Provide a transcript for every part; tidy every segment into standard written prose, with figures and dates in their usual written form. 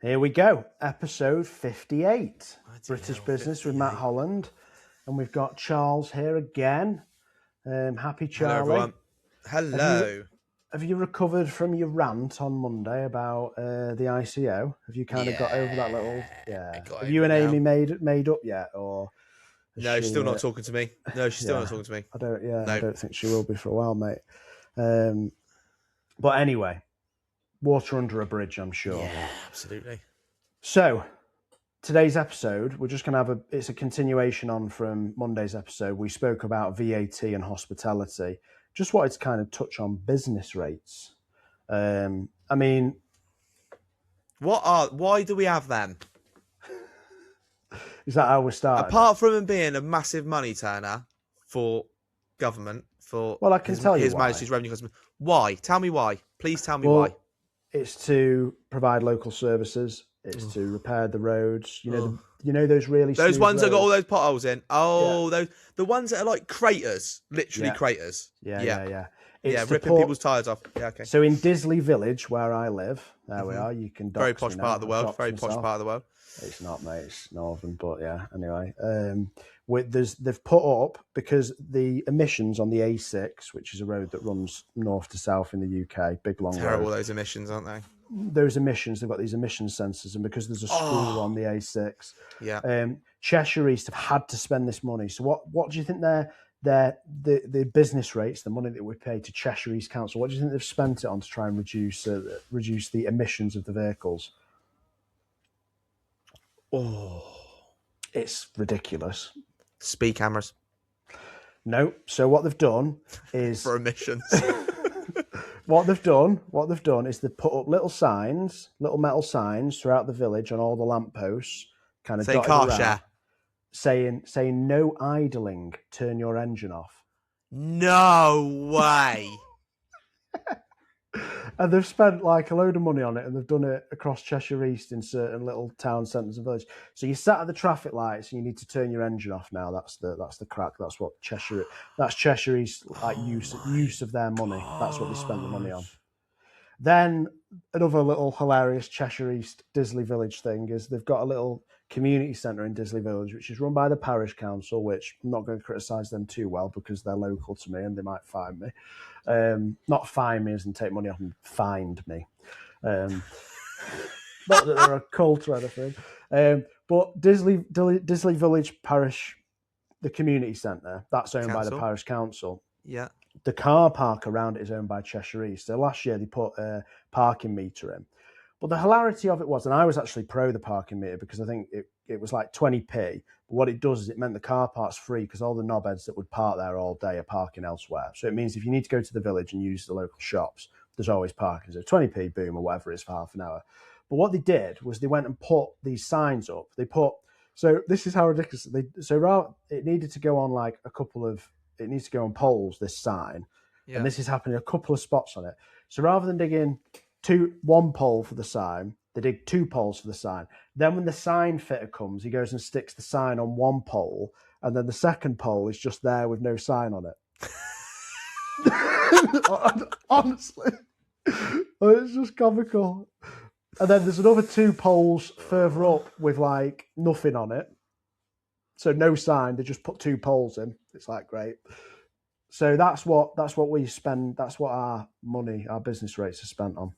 Here we go. Episode 58. British hell, Business 58. with Matt Holland. And we've got Charles here again. Happy Charlie. Hello, everyone. Hello. Have you recovered from your rant on Monday about the ICO? Have you kind of got over that little... Yeah. Have you and Amy made up yet? Or no, she's still not talking to me. No, she's still not talking to me. I don't think she will be for a while, mate. But anyway, water under a bridge, I'm sure. Yeah, absolutely. So, today's episode, we're just going to have it's a continuation on from Monday's episode. We spoke about VAT and hospitality. Just wanted to kind of touch on business rates. I mean... Why do we have them? Is that how we're starting? Apart from him being a massive money turner for government, for I can tell you His why. Majesty's Revenue Customer. Why? Tell me why. Please tell me why. It's to provide local services. It's to repair the roads. You know those really those ones roads? that got all those potholes in. The ones that are like craters, literally craters. Yeah. It's ripping people's tyres off. Yeah, okay. So in Disley Village, where I live, there we are. You can very posh part of the world. Very posh part of the world. It's not, mate. It's northern, but yeah. Anyway, they've put up because the emissions on the A6, which is a road that runs north to south in the UK, big long Terrible road. Those emissions, aren't they? Those emissions, they've got these emission sensors, and because there's a school on the A6, Cheshire East have had to spend this money. So what do you think the business rates, the money that we pay to Cheshire East Council, what do you think they've spent it on to try and reduce the emissions of the vehicles? It's ridiculous. Speed cameras. No. So what they've done is for emissions. What they've done is they've put up little metal signs throughout the village on all the lampposts, kind of dotted car around, share, saying no idling, turn your engine off. No way. And they've spent like a load of money on it, and they've done it across Cheshire East in certain little town centres and villages. So you sat at the traffic lights and you need to turn your engine off now. That's the crack. That's what Cheshire East use of their money. That's what they spent the money on. Then another little hilarious Cheshire East Disley Village thing is they've got a little community centre in Disley Village, which is run by the parish council, which I'm not going to criticise them too well because they're local to me and they might fine me. Not fine me as in take money off and find me. Not that they're a cult or anything. But Disley Village Parish, the community centre, that's owned by the parish council. Yeah. The car park around it is owned by Cheshire East. So last year they put a parking meter in. But the hilarity of it was, and I was actually pro the parking meter because I think it was like 20p. But what it does is it meant the car park's free because all the knobheads that would park there all day are parking elsewhere. So it means if you need to go to the village and use the local shops, there's always parking. So 20p, boom, or whatever it is for half an hour. But what they did was they went and put these signs up. So this is how ridiculous. It needed to go on like it needs to go on poles, this sign. Yeah. And this is happening a couple of spots on it. So rather than digging one pole for the sign, they dig 2 poles for the sign. Then when the sign fitter comes, he goes and sticks the sign on one pole, and then the second pole is just there with no sign on it. Honestly. It's just comical. And then there's another 2 poles further up with like nothing on it. So no sign, they just put 2 poles in. It's like great. So that's what we spend. That's what our business rates are spent on.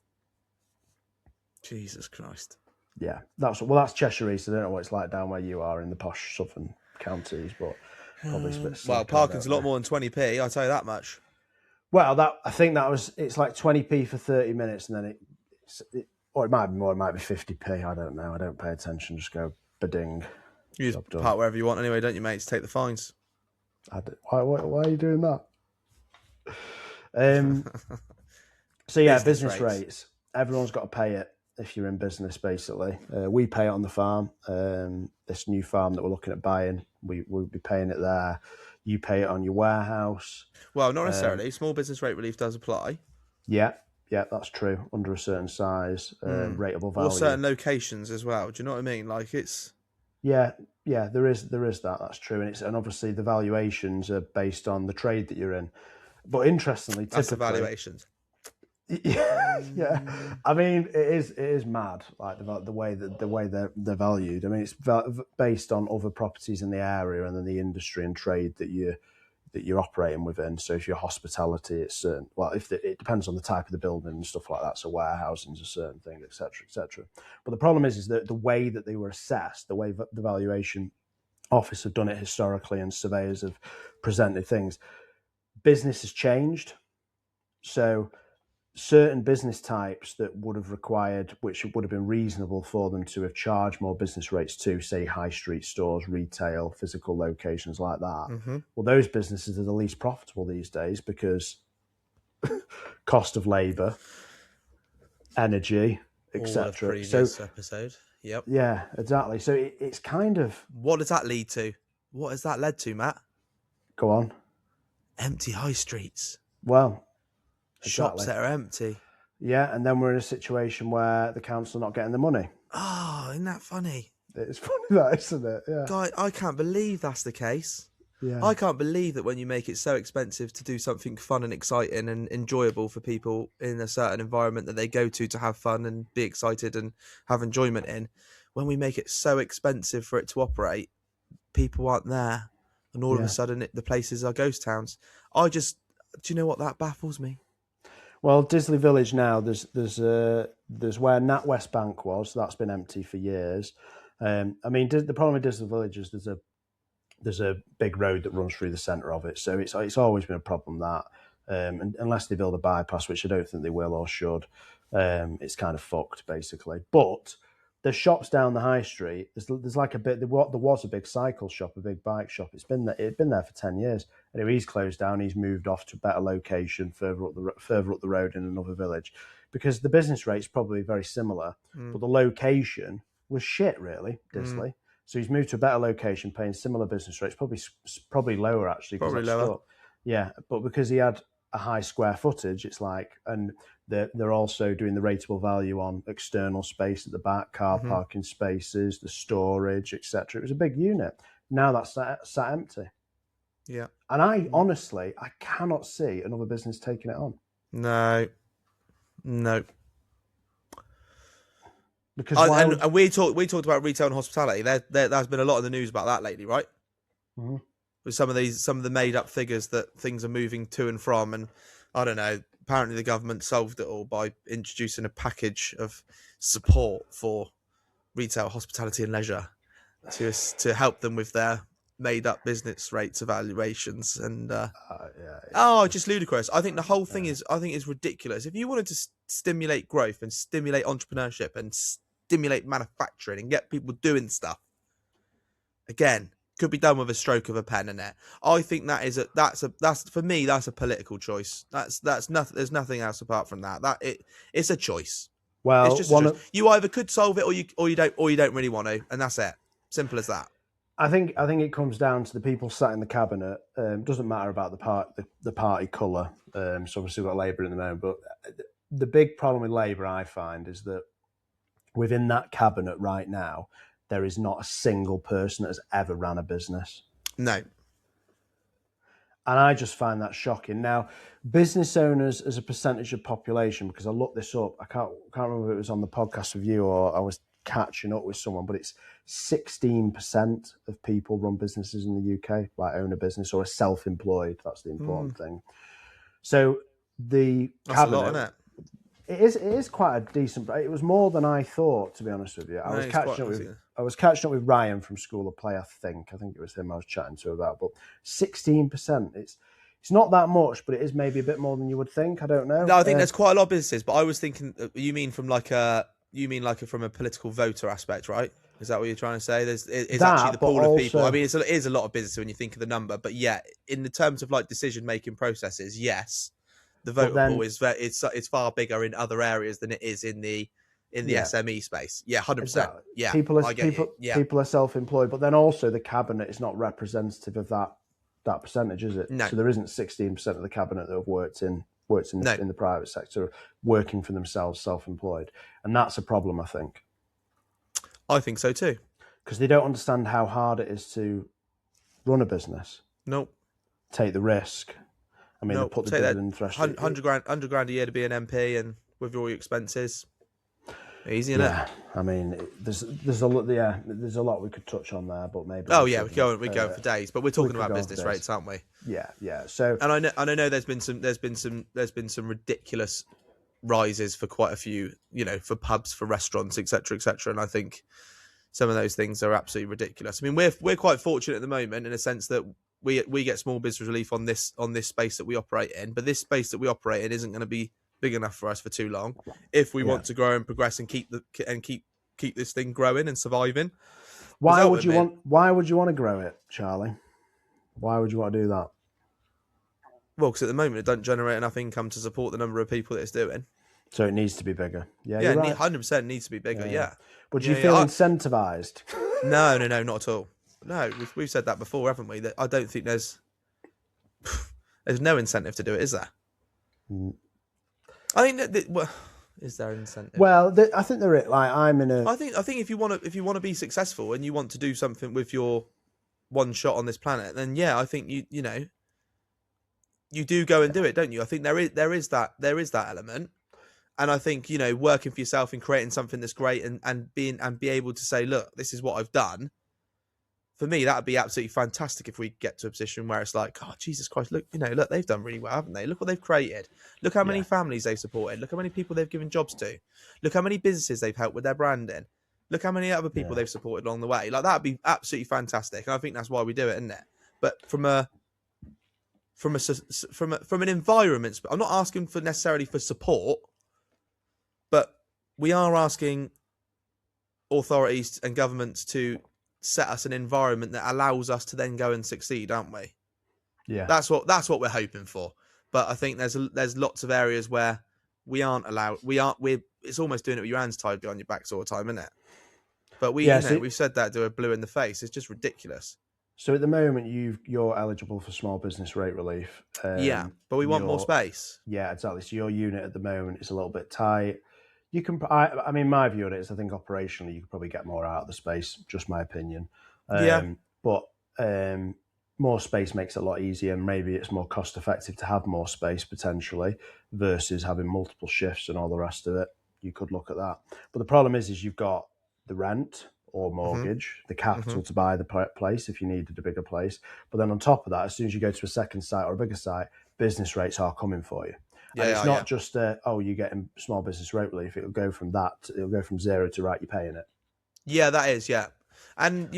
Jesus Christ. Yeah, that's Cheshire East. I don't know what it's like down where you are in the posh southern counties, but probably it's a bit sick, parking's a lot more than 20p. I'll tell you that much. Well, I think it's like 20p for 30 minutes, and then or it might be more. It might be 50p. I don't know. I don't pay attention. Just go bading. You just park wherever you want anyway, don't you, mate? To take the fines. Why are you doing that? So yeah, business rates. Everyone's got to pay it if you're in business, basically. We pay it on the farm. This new farm that we're looking at buying, we'll be paying it there. You pay it on your warehouse. Well, not necessarily. Small business rate relief does apply. Yeah, that's true. Under a certain size, rateable value. Or certain locations as well. Do you know what I mean? Like it's... Yeah, there is that. That's true, and obviously the valuations are based on the trade that you're in. But interestingly, that's the valuations. Yeah. I mean, it is mad, like the way that they're valued. I mean, it's based on other properties in the area and then the industry and trade that you're operating within. So if you're hospitality, it's certain. Well, it depends on the type of the building and stuff like that. So warehousing is a certain thing, etc., etc. But the problem is that the way that they were assessed, the way the valuation office have done it historically, and surveyors have presented things, business has changed. So certain business types that would have required, which would have been reasonable for them to have charged more business rates to, say, high street stores, retail, physical locations like that. Mm-hmm. Well, those businesses are the least profitable these days because cost of labour, energy, All of etc. So, previous episode. Yep. yeah, exactly. So it's kind of, What does that lead to? What has that led to, Matt? go on. Empty high streets. Well, Shops exactly. that are empty. Yeah, and then we're in a situation where the council are not getting the money. Oh, isn't that funny? It's funny that, isn't it? Yeah. Guy, I can't believe that's the case. Yeah. I can't believe that when you make it so expensive to do something fun and exciting and enjoyable for people in a certain environment that they go to have fun and be excited and have enjoyment in, when we make it so expensive for it to operate, people aren't there. And all of a sudden, the places are ghost towns. Do you know what? That baffles me. Well, Disley Village now, there's where NatWest Bank was. That's been empty for years. I mean, the problem with Disley Village is there's a big road that runs through the centre of it, so it's always been a problem that and unless they build a bypass, which I don't think they will or should, it's kind of fucked basically. But the shops down the high street, there's like a bit. There was a big cycle shop, a big bike shop. It'd been there for 10 years. Anyway, he's closed down. He's moved off to a better location further up the road in another village, because the business rate's probably very similar, but the location was shit, really, Disley. So he's moved to a better location, paying similar business rates, probably lower actually. Probably lower. Yeah, but because he had a high square footage, it's like, and they're also doing the rateable value on external space at the back, car parking spaces, the storage, etc. It was a big unit. Now that's sat empty. Yeah. And I honestly cannot see another business taking it on. No. Because and we talked about retail and hospitality. There's been a lot of the news about that lately, right? Mm-hmm. With some of the made up figures that things are moving to and from, and I don't know. Apparently, the government solved it all by introducing a package of support for retail, hospitality, and leisure to help them with their made up business rates evaluations. And just ludicrous. I think the whole thing is ridiculous. If you wanted to stimulate growth and stimulate entrepreneurship and stimulate manufacturing and get people doing stuff, again, could be done with a stroke of a pen in it. I think that's for me, that's a political choice. That's nothing. There's nothing else apart from that. It's a choice. Well, it's just a choice. You either could solve it or you don't really want to, and that's it. Simple as that. I think it comes down to the people sat in the cabinet. Doesn't matter about the party colour. So obviously we've got Labour in the moment, but the big problem with Labour, I find, is that within that cabinet right now, there is not a single person that has ever ran a business. No. And I just find that shocking. Now, business owners as a percentage of population, because I looked this up, I can't remember if it was on the podcast with you or I was catching up with someone, but it's 16% of people run businesses in the UK, like own a business or are self-employed. That's the important thing. So that's cabinet, a lot, isn't it? It is quite a decent. It was more than I thought, to be honest with you. I was catching up with Ryan from School of Play. I think it was him I was chatting to about. But 16%. It's not that much, but it is maybe a bit more than you would think. I don't know. No, I think there's quite a lot of businesses. But I was thinking, you mean from a political voter aspect, right? Is that what you're trying to say? It's actually the pool of people. I mean, it is a lot of business when you think of the number. But yeah, in the terms of like decision making processes, yes. The voter pool is it's far bigger in other areas than it is in the SME space. Yeah, 100%. Exactly. Yeah, people are self-employed, but then also the cabinet is not representative of that percentage, is it? No. So there isn't 16% of the cabinet that have worked in the private sector, working for themselves, self-employed, and that's a problem, I think. I think so too, because they don't understand how hard it is to run a business. Nope. Take the risk. I mean, they put the take that dividend threshold. 100 grand a year to be an MP and with all your expenses. Easy, innit? Yeah, I mean, there's a lot. Yeah, there's a lot we could touch on there, but maybe. Oh yeah, we're going for days, but we're talking about business rates, aren't we? Yeah. So, and I know there's been some ridiculous rises for quite a few, for pubs, for restaurants, etc., etc. And I think some of those things are absolutely ridiculous. I mean, we're quite fortunate at the moment in a sense that we get small business relief on this space that we operate in, but this space that we operate in isn't going to be big enough for us for too long if we want to grow and progress and keep this thing growing and surviving. Why would you want to grow it, Charlie? Why would you want to do that? Well, because at the moment it doesn't generate enough income to support the number of people that it's doing. So it needs to be bigger. Yeah, yeah, right. 100% needs to be bigger. Yeah. But do you feel incentivized? No, not at all. No, we've said that before, haven't we? That I don't think there's no incentive to do it, is there? I think is there an incentive? Well, I think there is. Like, I think if you want to be successful and you want to do something with your one shot on this planet, then yeah, I think you do go and do it, don't you? I think there is that element. And I think, working for yourself and creating something that's great and be able to say, look, this is what I've done. For me, that would be absolutely fantastic if we get to a position where it's like, oh, Jesus Christ, look, they've done really well, haven't they? Look what they've created. Look how many families they've supported. Look how many people they've given jobs to. Look how many businesses they've helped with their branding. Look how many other people they've supported along the way. Like, that'd be absolutely fantastic. And I think that's why we do it, isn't it? But from an environment, I'm not asking for necessarily for support, but we are asking authorities and governments to set us an environment that allows us to then go and succeed, aren't we? Yeah. That's what we're hoping for. But I think there's lots of areas where we aren't allowed. It's almost doing it with your hands tied behind your back sort of time, isn't it? But we've said that to a blue in the face. It's just ridiculous. So at the moment, you're eligible for small business rate relief. Yeah, but we want more space. Yeah, exactly. So your unit at the moment is a little bit tight. You can, I mean, my view on it is I think operationally you could probably get more out of the space, just my opinion. But more space makes it a lot easier, and maybe it's more cost effective to have more space potentially versus having multiple shifts and all the rest of it. You could look at that. But the problem is you've got the rent or mortgage, the capital to buy the place if you needed a bigger place. But then on top of that, as soon as you go to a second site or a bigger site, business rates are coming for you. And it's not just, you're getting small business rate relief. It'll go from that. It'll go from zero to right, you're paying it. Yeah, that is, yeah. And,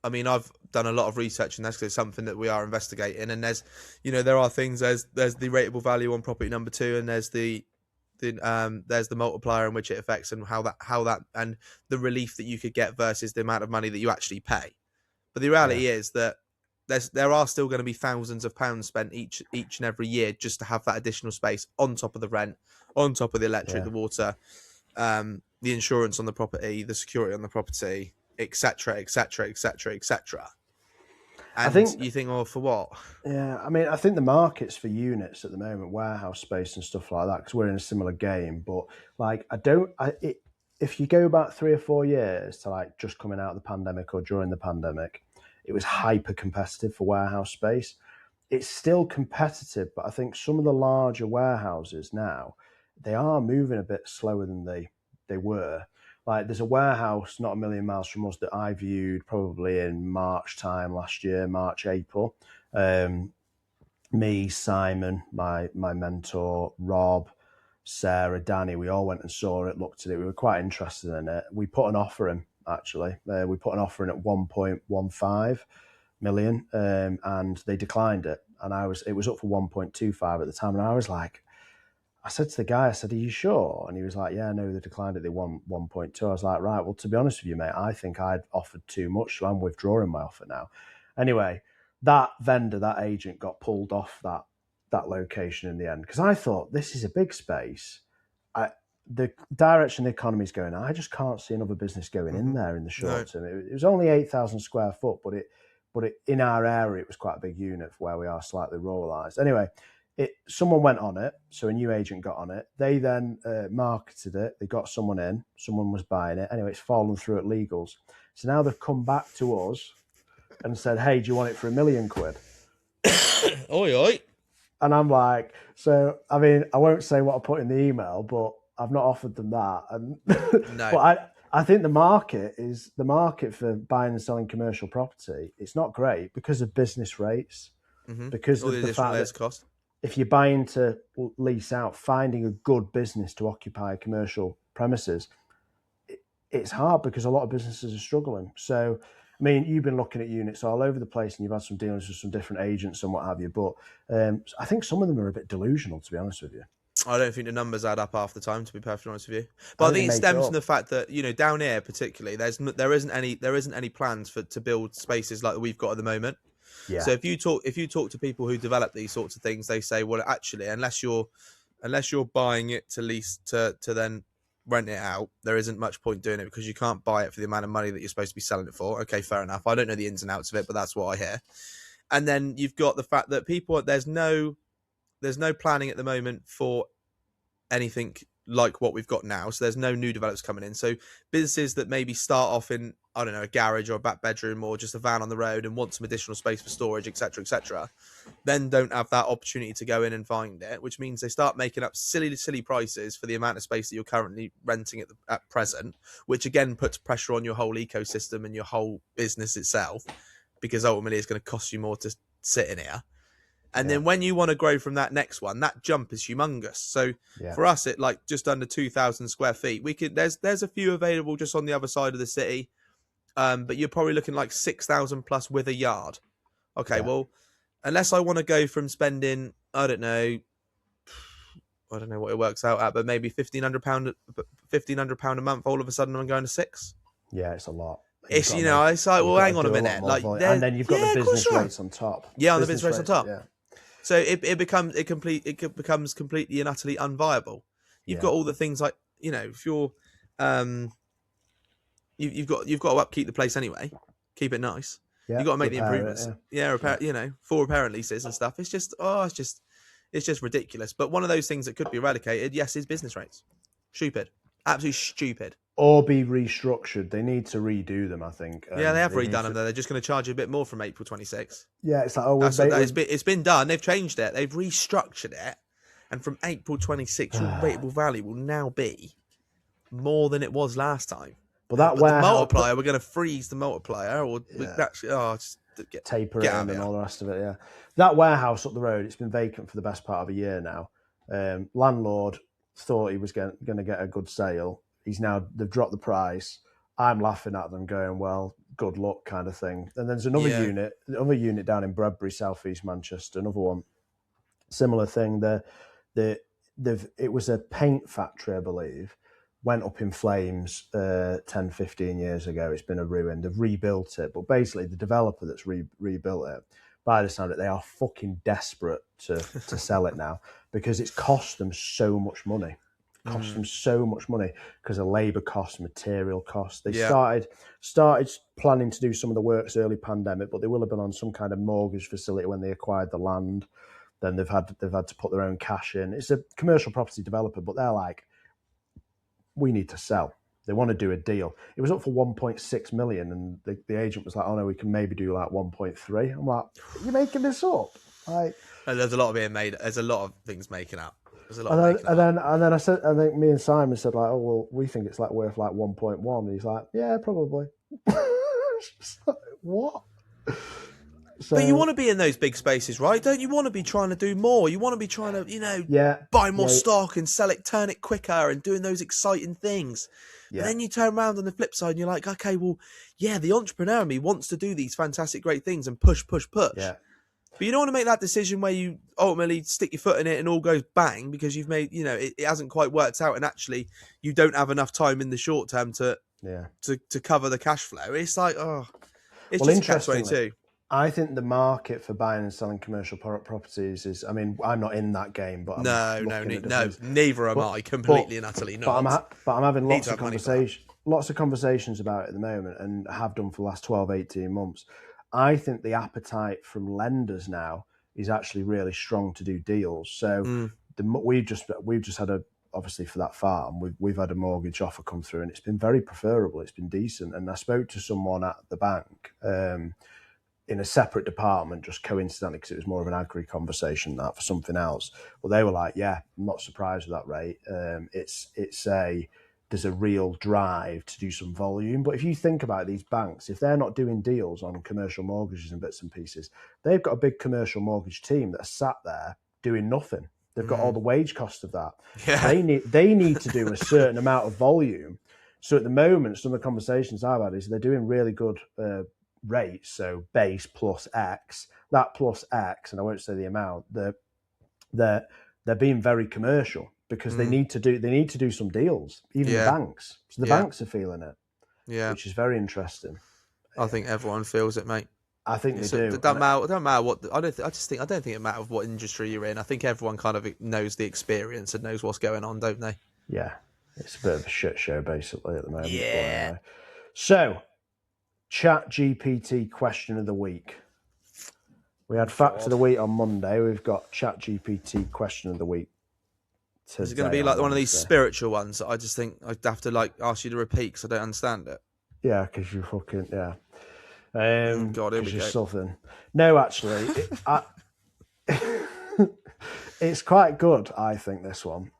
I mean, I've done a lot of research, and that's something that we are investigating. And there's, there are things, there's the rateable value on property number 2, and there's the multiplier in which it affects, and how that and the relief that you could get versus the amount of money that you actually pay. But the reality is that there are still going to be thousands of pounds spent each and every year just to have that additional space on top of the rent, on top of the electric, the water, the insurance on the property, the security on the property, etc., etc., etc., etc. And I think you think, for what? Yeah, I mean, I think the markets for units at the moment, warehouse space and stuff like that, because we're in a similar game. But like, if you go back 3 or 4 years to like just coming out of the pandemic or during the pandemic, it was hyper competitive for warehouse space. It's still competitive, but I think some of the larger warehouses now, they are moving a bit slower than they were. Like, there's a warehouse not a million miles from us that I viewed probably in March time last year, March, April. Me, Simon, my mentor, Rob, Sarah, Danny, we all went and saw it, looked at it. We were quite interested in it. We put an offer in, actually. We put an offer in at 1.15 million, and they declined it. And it was up for 1.25 at the time. And I said to the guy, are you sure? And he was like, yeah, no, they declined it. They want 1.2. I was like, right, well, to be honest with you, mate, I think I'd offered too much, so I'm withdrawing my offer now. Anyway, that vendor, that agent got pulled off that location in the end, because I thought, this is a big space. The direction the economy is going, I just can't see another business going in there in the short term. It was only 8,000 square foot, but it in our area, it was quite a big unit for where we are, slightly ruralised. Anyway, someone went on it, so a new agent got on it. They then marketed it. They got someone in. Someone was buying it. Anyway, it's fallen through at legals. So now they've come back to us and said, hey, do you want it for £1 million? Oi. And I'm like, so I mean, I won't say what I put in the email, but I've not offered them that. And No. but I think the market for buying and selling commercial property. It's not great because of business rates, because All the of the additional fact layers that of cost. if you're buying to lease out, finding a good business to occupy commercial premises, it's hard because a lot of businesses are struggling. So, I mean, you've been looking at units all over the place and you've had some dealings with some different agents and what have you. But I think some of them are a bit delusional, to be honest with you. I don't think the numbers add up half the time, to be perfectly honest with you. I But I think think they it make it stems from up. the fact that, you know, down here particularly, there isn't any plans to build spaces like we've got at the moment. Yeah. So if you talk to people who develop these sorts of things, they say, well, actually, unless you're buying it to lease to then rent it out, there isn't much point doing it because you can't buy it for the amount of money that you're supposed to be selling it for. Okay, fair enough. I don't know the ins and outs of it, but that's what I hear. And then you've got the fact that there's no planning at the moment for anything like what we've got now. So there's no new developers coming in. So businesses that maybe start off in, I don't know, a garage or a back bedroom or just a van on the road and want some additional space for storage, etc., then don't have that opportunity to go in and find it, which means they start making up silly prices for the amount of space that you're currently renting at present, which again puts pressure on your whole ecosystem and your whole business itself, because ultimately it's going to cost you more to sit in here. And then when you want to grow from that next one, that jump is humongous. So for us, at like just under 2,000 square feet, there's a few available just on the other side of the city. But you're probably looking like 6,000 plus with a yard. Okay, well, unless I want to go from spending, I don't know what it works out at, but maybe £1,500 a month, all of a sudden I'm going to 6. Yeah, it's a lot. It's, you know, it's like, well, hang on a minute. Like, and then you've got the business rates on top. Yeah, on the business rates on top. Yeah. So it becomes completely and utterly unviable. You've got all the things like, you know, if you're you've got to upkeep the place anyway, keep it nice. You've got to make the improvements. Repair, you know, for repair and leases and stuff. It's just it's just ridiculous. But one of those things that could be eradicated, yes, is business rates. Stupid. Absolutely stupid. Or be restructured. They need to redo them, I think. Yeah, they have redone them, though. They're just going to charge you a bit more from April 26. Yeah, it's like, it's been done. They've changed it. They've restructured it. And from April 26, your rateable value will now be more than it was last time. But the multiplier, we're going to freeze the multiplier, or just taper it in and all the rest of it. Yeah, that warehouse up the road, it's been vacant for the best part of a year now. Landlord thought he was going to get a good sale. They've dropped the price. I'm laughing at them, going, "Well, good luck," kind of thing. And there's another unit down in Bradbury, southeast Manchester. Another one, similar thing. It was a paint factory, I believe. Went up in flames 10, 15 years ago. It's been a ruin. They've rebuilt it. But basically, the developer that's rebuilt it, by the sound of it, they are fucking desperate to sell it now because it's cost them so much money. Them so much money because of labour costs, material costs. They started planning to do some of the works early pandemic, but they will have been on some kind of mortgage facility when they acquired the land. Then they've had to put their own cash in. It's a commercial property developer, but they're like, we need to sell. They want to do a deal. It was up for 1.6 million, and the agent was like, "Oh no, we can maybe do like 1.3." I'm like, "You're making this up?" Like, and there's a lot being made. There's a lot of things making up. There's a lot. And then I said, I think me and Simon said like, "Oh well, we think it's like worth like 1.1." He's like, "Yeah, probably." What? So, but you want to be in those big spaces, right? Don't you want to be trying to do more? You want to be trying to, buy more stock and sell it, turn it quicker, and doing those exciting things. Yeah. And then you turn around on the flip side and you're like, okay, well, yeah, the entrepreneur in me wants to do these fantastic, great things and push. Yeah. But you don't want to make that decision where you ultimately stick your foot in it and all goes bang because you've made, it hasn't quite worked out, and actually you don't have enough time in the short term to cover the cash flow. It's like, it's just a catch-22. I think the market for buying and selling commercial properties is, I mean, I'm not in that game, but neither am I, completely and utterly not. But I'm having lots of conversations about it at the moment, and have done for the last 12, 18 months. I think the appetite from lenders now is actually really strong to do deals. So we've just had obviously for that farm, we've had a mortgage offer come through, and it's been very preferable. It's been decent. And I spoke to someone at the bank, in a separate department, just coincidentally, because it was more of an agri conversation that for something else. But they were like, yeah, I'm not surprised with that rate. There's a real drive to do some volume. But if you think about these banks, if they're not doing deals on commercial mortgages and bits and pieces, they've got a big commercial mortgage team that are sat there doing nothing. They've got all the wage cost of that. Yeah. They need to do a certain amount of volume. So at the moment, some of the conversations I've had is they're doing really good rates. So base plus X, that plus X, and I won't say the amount. They're being very commercial because they need to do some deals. Even the banks. So the banks are feeling it. Yeah, which is very interesting. I think everyone feels it, mate. I think they do. It don't matter what. I don't think it matters what industry you're in. I think everyone kind of knows the experience and knows what's going on, don't they? Yeah, it's a bit of a shit show basically at the moment. Yeah. Anyway. So, ChatGPT question of the week. We had fact of the week on Monday. We've got ChatGPT question of the week. Is it going to be like one of these spiritual ones that I just think I'd have to like ask you to repeat because I don't understand it? Yeah, because you're fucking God, here we go. Southern. No, actually, it's quite good. I think this one.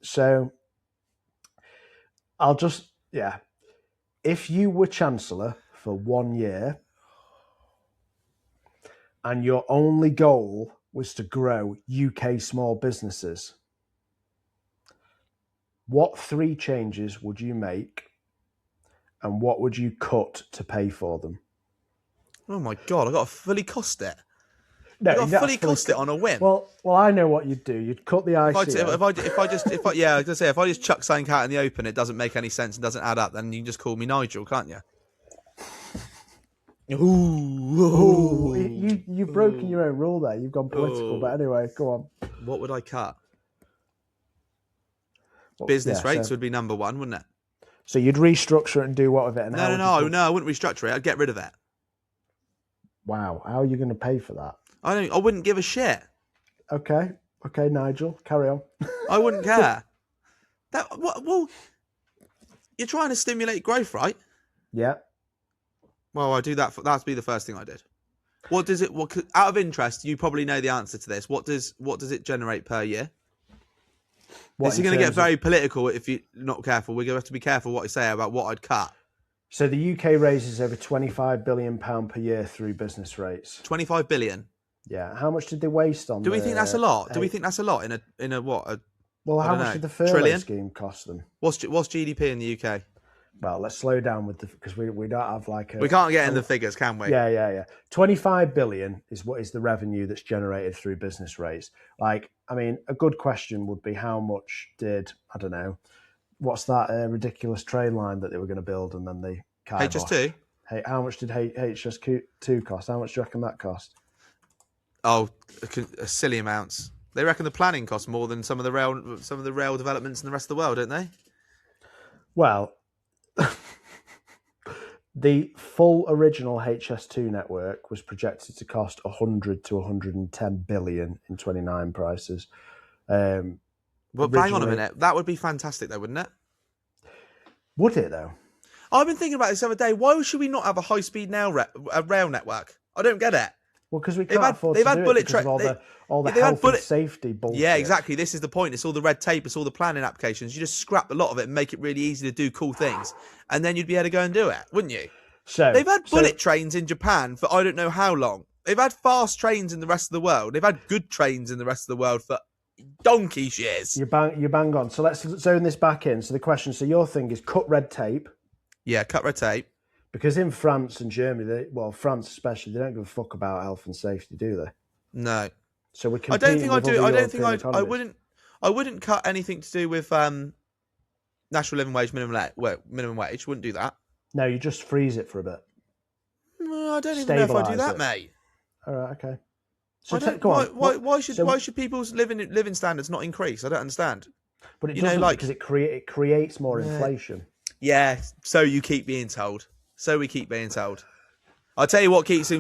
So I'll just if you were Chancellor for 1 year and your only goal was to grow UK small businesses, what 3 changes would you make and what would you cut to pay for them? Oh my God, I got to fully cost it. No, I got to fully cost it on a whim. Well, I know what you'd do. You'd cut the ICO. If I just chuck something out in the open, it doesn't make any sense and doesn't add up, then you can just call me Nigel, can't you? You've broken your own rule there. You've gone political, but anyway, go on. What would I cut? Business rates would be number 1, wouldn't it? So you'd restructure it and do what with it? And no, I wouldn't restructure it. I'd get rid of it. Wow, how are you going to pay for that? I wouldn't give a shit. Okay, Nigel, carry on. I wouldn't care. Well, you're trying to stimulate growth, right? Yeah. Well, I do that. That'd be the first thing I did. What does it? Out of interest, you probably know the answer to this. What does it generate per year? It's going to get very political if you're not careful. We're going to have to be careful what I say about what I'd cut. So the UK raises over £25 billion per year through business rates. 25 billion. Yeah. How much did they waste on? Do we think that's a lot? Do we think that's a lot in a what? Well, how much did the furlough scheme cost them? What's GDP in the UK? Well, let's slow down with because we don't have we can't get in the figures, can we? Yeah. 25 billion is what is the revenue that's generated through business rates. Like, I mean, a good question would be how much did, I don't know, what's that ridiculous train line that they were going to build and then they HS2? Hey, how much did HS2 cost? How much do you reckon that cost? Oh, silly amounts. They reckon the planning costs more than some of the rail developments in the rest of the world, don't they? Well, the full original HS2 network was projected to cost 100 to 110 billion in 29 prices. But hang on a minute. That would be fantastic though, wouldn't it? Would it though? I've been thinking about this the other day. Why should we not have a high-speed rail network? I don't get it. Well, because we can't afford to do it because of all the health and safety bullshit. Yeah, exactly. This is the point. It's all the red tape. It's all the planning applications. You just scrap a lot of it and make it really easy to do cool things. And then you'd be able to go and do it, wouldn't you? So they've had bullet trains in Japan for I don't know how long. They've had fast trains in the rest of the world. They've had good trains in the rest of the world for donkey's years. You bang on. So let's zone this back in. So the question, so your thing is cut red tape. Yeah, cut red tape. Because in France and Germany, France especially, they don't give a fuck about health and safety, do they? No. So we. I don't think I do. I wouldn't cut anything to do with national living wage, minimum wage. Wouldn't do that. No, you just freeze it for a bit. I don't even know if I do that, mate. All right, okay. So why should people's living standards not increase? I don't understand. But it doesn't, because it creates more inflation. Yeah, so you keep being told. So we keep being told. I'll tell you what keeps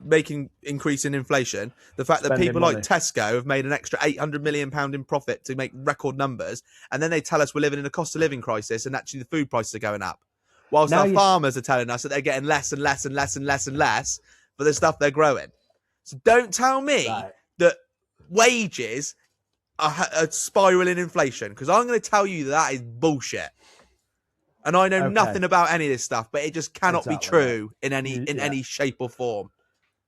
making increase in inflation. The fact that people like Tesco have made an extra £800 million in profit to make record numbers. And then they tell us we're living in a cost of living crisis and actually the food prices are going up. Whilst our farmers are telling us that they're getting less and less and less and less and less for the stuff they're growing. So don't tell me Right. that wages are spiraling inflation, because I'm going to tell you that is bullshit. And I know Okay. nothing about any of this stuff, but it just cannot be true in any shape or form.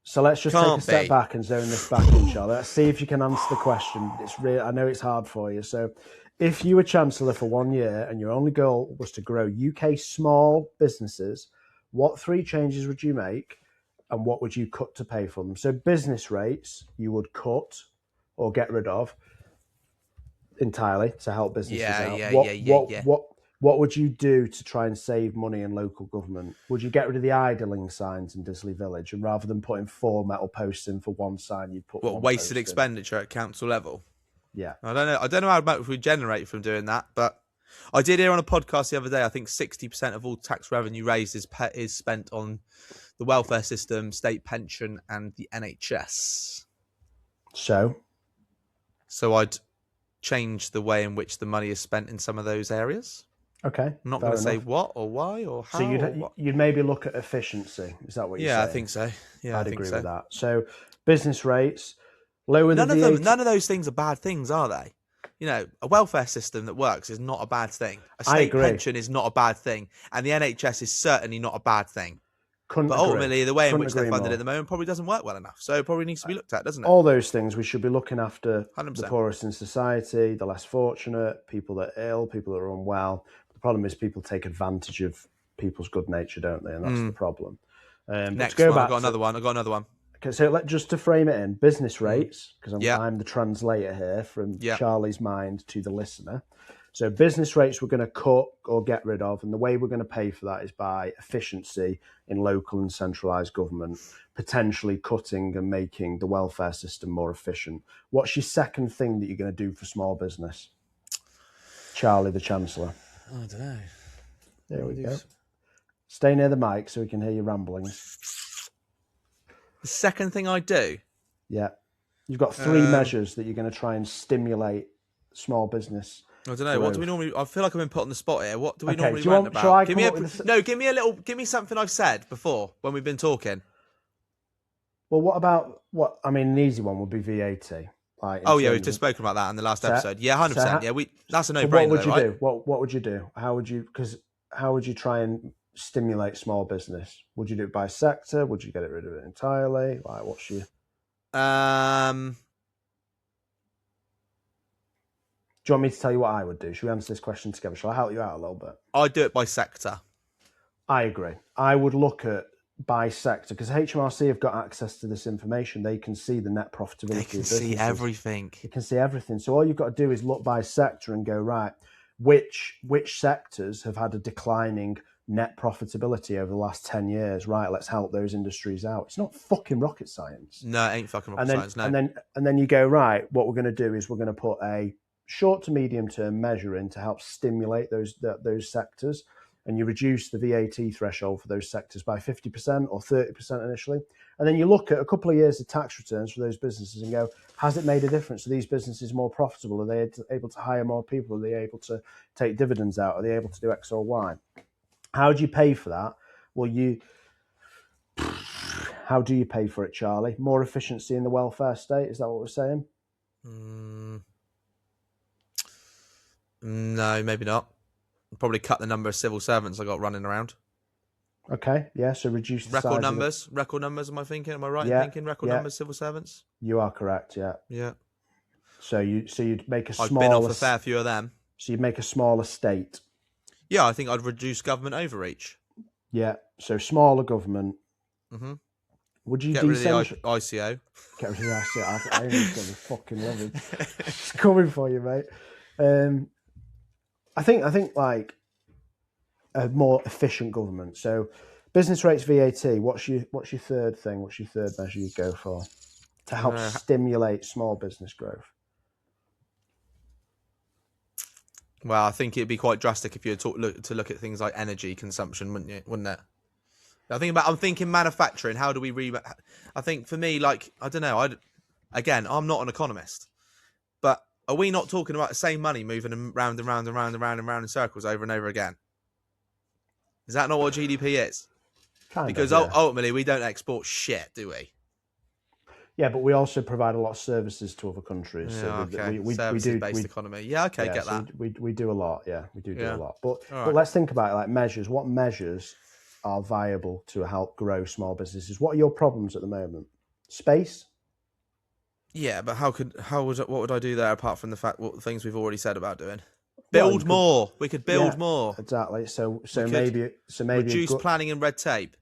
So let's just take a Can't step be. back and zone this back in, Charlie. Let's see if you can answer the question. It's real. I know it's hard for you. So, if you were Chancellor for 1 year and your only goal was to grow UK small businesses, what 3 changes would you make, and what would you cut to pay for them? So, business rates you would cut or get rid of entirely to help businesses out. What would you do to try and save money in local government? Would you get rid of the idling signs in Disley Village, and rather than putting 4 metal posts in for 1 sign, you'd put one wasted post expenditure at council level? in? Yeah. I don't know how much we generate from doing that, but I did hear on a podcast the other day, I think 60% of all tax revenue raised is spent on the welfare system, state pension, and the NHS. So I'd change the way in which the money is spent in some of those areas. okay, I'm not going to say what or why or how. So you'd maybe look at efficiency. Is that what you're saying? Yeah, I think so. Yeah, I'd I think agree so. with that. So business rates, lower the VAT. None of those things are bad things, are they? You know, a welfare system that works is not a bad thing. A state pension is not a bad thing, and the NHS is certainly not a bad thing. But ultimately, the way in which they're funded at the moment probably doesn't work well enough. So it probably needs to be looked at, doesn't it? All those things we should be looking after 100%. the poorest in society, the less fortunate, people that are ill, people that are unwell. The problem is people take advantage of people's good nature, don't they? And that's the problem. Next one, I've got another one. Okay, so just to frame it in, business rates, because I'm the translator here from Charlie's mind to the listener. So business rates we're going to cut or get rid of, and the way we're going to pay for that is by efficiency in local and centralised government, potentially cutting and making the welfare system more efficient. What's your second thing that you're going to do for small business? Charlie, the Chancellor. I don't know. There we go. Stay near the mic so we can hear your ramblings. The second thing I do? Yeah. You've got 3 measures that you're going to try and stimulate small business. I don't know. What do we normally? I feel like I've been put on the spot here. What do we normally rant about? Give me something I've said before when we've been talking. Well, what about an easy one would be VAT. We've just spoken about that in the last episode. Yeah, 100%. That's a no-brainer. What would you do? What would you do? How would you try and stimulate small business? Would you do it by sector? Would you get rid of it entirely? What's your? Do you want me to tell you what I would do? Should we answer this question together? Shall I help you out a little bit? I'd do it by sector. I agree. I would look at by sector because HMRC have got access to this information. They can see the net profitability. They can see everything. They can see everything. So all you've got to do is look by sector and go, right, which sectors have had a declining net profitability over the last 10 years? Right, let's help those industries out. It's not fucking rocket science. No, it ain't fucking rocket science, no. And then you go, right, what we're going to do is we're going to put a short to medium term measure in to help stimulate those sectors, and you reduce the VAT threshold for those sectors by 50% or 30% initially. And then you look at a couple of years of tax returns for those businesses and go, has it made a difference? Are these businesses more profitable? Are they able to hire more people? Are they able to take dividends out? Are they able to do X or Y? How do you pay for that? How do you pay for it, Charlie? More efficiency in the welfare state? Is that what we're saying? No, maybe not. Probably cut the number of civil servants I got running around. Okay, yeah, so reduce the record size numbers. Record numbers, am I thinking? Am I right in thinking record numbers, civil servants? You are correct, yeah. Yeah. So you'd make a smaller... I've been off a fair few of them. So you'd make a smaller state. Yeah, I think I'd reduce government overreach. Yeah, so smaller government. Mm-hmm. Would you get rid of the ICO? Get rid of the ICO. I ain't gonna fucking love it. It's coming for you, mate. I think like a more efficient government. So business rates VAT. What's your third thing? What's your third measure you go for to help stimulate small business growth? Well, I think it'd be quite drastic if you look at things like energy consumption, wouldn't it? I'm thinking manufacturing. How do we I think for me, like, I don't know. I'm not an economist, but are we not talking about the same money moving round and round and round and round and round in circles over and over again? Is that not what GDP is? Because yeah. ultimately, we don't export shit, do we? Yeah, but we also provide a lot of services to other countries. Yeah, So okay. we Services-based economy. Yeah, okay, yeah, get so that. we do a lot. Yeah, we do Yeah. a lot. But All right. let's think about it like measures. What measures are viable to help grow small businesses? What are your problems at the moment? Space? Yeah, but what would I do there apart from what things we've already said about doing? Well, Build more. We could build more. Exactly. So We could maybe reduce planning and red tape.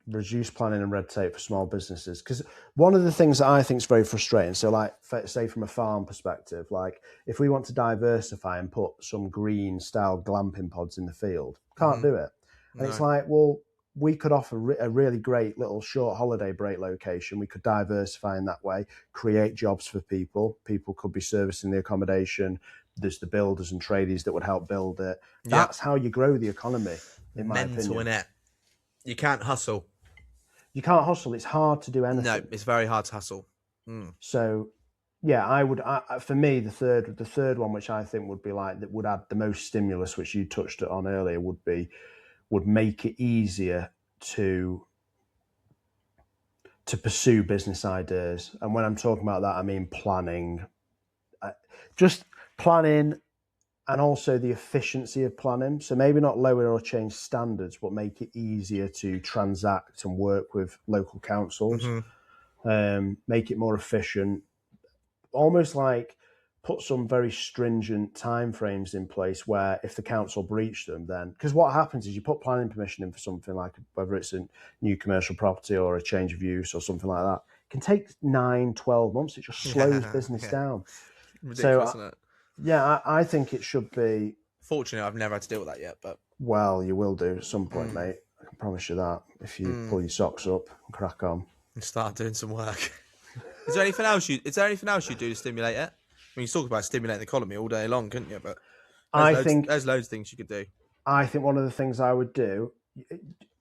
Reduce planning and red tape for small businesses, because one of the things that I think is very frustrating, so like say from a farm perspective, like if we want to diversify and put some green style glamping pods in the field, can't do it. And it's like, well, we could offer a really great little short holiday break location. We could diversify in that way, create jobs for people could be servicing the accommodation. There's the builders and tradies that would help build it. That's how you grow the economy, in my opinion. Innit? You can't hustle. You can't hustle. It's hard to do anything. No, it's very hard to hustle. So, yeah, for me, the third one, which I think would be like that would add the most stimulus, which you touched on earlier, would make it easier to pursue business ideas. And when I'm talking about that, I mean planning, just planning. And also the efficiency of planning. So maybe not lower or change standards, but make it easier to transact and work with local councils. Make it more efficient. Almost like put some very stringent timeframes in place where if the council breach them, then because what happens is you put planning permission in for something like whether it's a new commercial property or a change of use or something like that, it can take 9-12 months. It just slows business down. Ridiculous, isn't it? Yeah, I think it should be. Fortunately, I've never had to deal with that yet, but well, you will do at some point, mate. I can promise you that. If you pull your socks up and crack on and start doing some work. Is there anything else you do to stimulate it? I mean, you talk about stimulating the economy all day long, couldn't you? But there's loads of things you could do. I think one of the things I would do.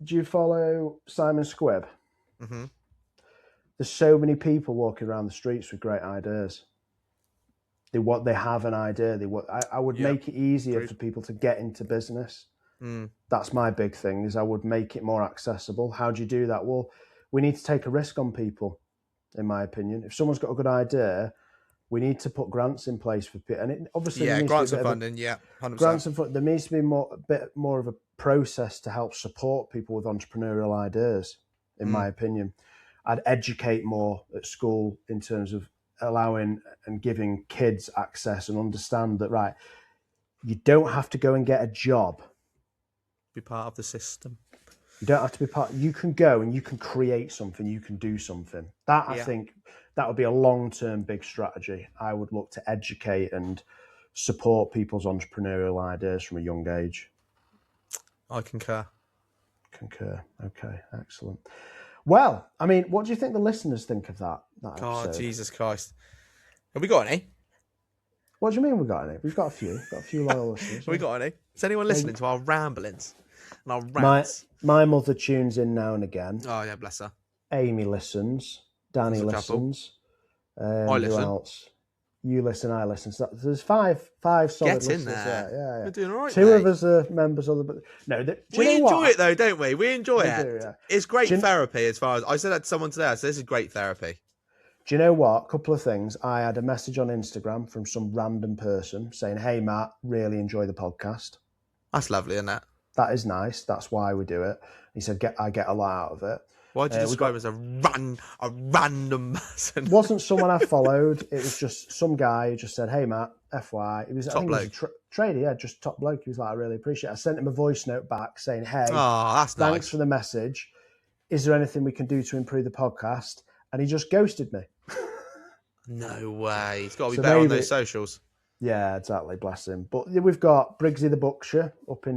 Do you follow Simon Squibb? Mm-hmm. There's so many people walking around the streets with great ideas. They have an idea. I would make it easier for people to get into business. That's my big thing. Is I would make it more accessible. How do you do that? Well, we need to take a risk on people, in my opinion. If someone's got a good idea, we need to put grants in place for people. And obviously, grants and funding. 100%. Grants and funding. There needs to be a bit more of a process to help support people with entrepreneurial ideas. In my opinion, I'd educate more at school in terms of allowing and giving kids access and understand that, right, you don't have to go and get a job. Be part of the system. You don't have to be part. You can go and you can create something. You can do something. I think that would be a long-term big strategy. I would look to educate and support people's entrepreneurial ideas from a young age. I concur. Okay, excellent. Well, I mean, what do you think the listeners think of that God, episode? Jesus Christ. Have we got any? What do you mean we've got any? We've got a few. We've got a few loyal listeners. Have we got any? Is anyone listening to our ramblings and our rants? My mother tunes in now and again. Oh, yeah, bless her. Amy listens. Danny listens. I listen. Who else? You listen, I listen. So there's five solid listeners. Get in there. Yeah. We're doing all right, Two mate. of us are members of the... No, we enjoy it, though, don't we? We enjoy it. We do, yeah. It's great therapy as far as... I said that to someone today. I said, this is great therapy. Do you know what? A couple of things. I had a message on Instagram from some random person saying, hey, Matt, really enjoy the podcast. That's lovely, isn't it? That is nice. That's why we do it. He said, I get a lot out of it. Why did you describe as a random person? It wasn't someone I followed. It was just some guy who just said, hey, Matt, FYI. It was, top bloke. He was a trader, yeah, just top bloke. He was like, I really appreciate it. I sent him a voice note back saying, hey, that's thanks nice. for the message. Is there anything we can do to improve the podcast? And he just ghosted me. No way. He's got to be better on those socials. Yeah, exactly. Bless him. But we've got Briggsy the Butcher up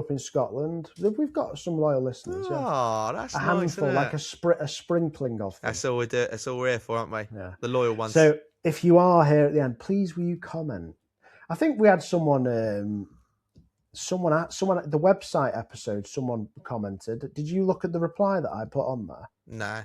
in Scotland. We've got some loyal listeners. Oh, that's a handful, like a sprinkling of them. That's all we do. That's all we're here for, aren't we? Yeah, the loyal ones. So if you are here at the end, please will you comment? I think we had someone at the website episode. Someone commented. Did you look at the reply that I put on there? No.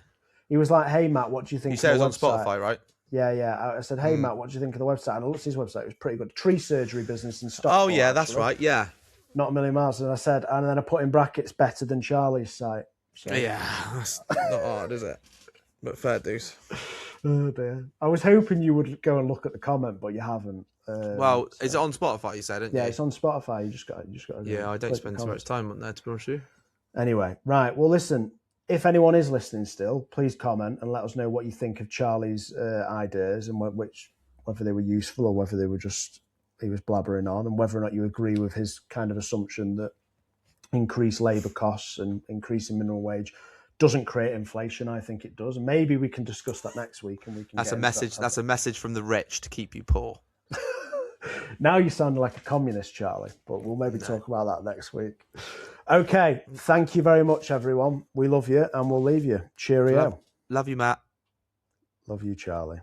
He was like, "Hey Matt, what do you think?" You said it was on Spotify, right? Yeah. I said, "Hey Matt, what do you think of the website?" And I looked at his website; it was pretty good. Tree surgery business in Stockport. Oh yeah, that's right. Yeah. Not a million miles. And I said, and then I put in brackets, better than Charlie's site. So. Yeah, that's not hard, is it? But fair dues. Oh dear. I was hoping you would go and look at the comment, but you haven't. Well, is it on Spotify? You said, didn't you? Yeah, it's on Spotify. You just got to. Yeah, I don't spend so much time on there, to be honest with you. Anyway, right. Well, listen. If anyone is listening still, please comment and let us know what you think of Charlie's ideas and whether they were useful or whether they were just he was blabbering on, and whether or not you agree with his kind of assumption that increased labour costs and increasing minimum wage doesn't create inflation. I think it does. And maybe we can discuss that next week, and we can. That's a message. That's a message from the rich to keep you poor. Now you sound like a communist, Charlie, but we'll maybe talk about that next week. Okay, thank you very much, everyone. We love you, and we'll leave you. Cheerio. Love you, Matt. Love you, Charlie.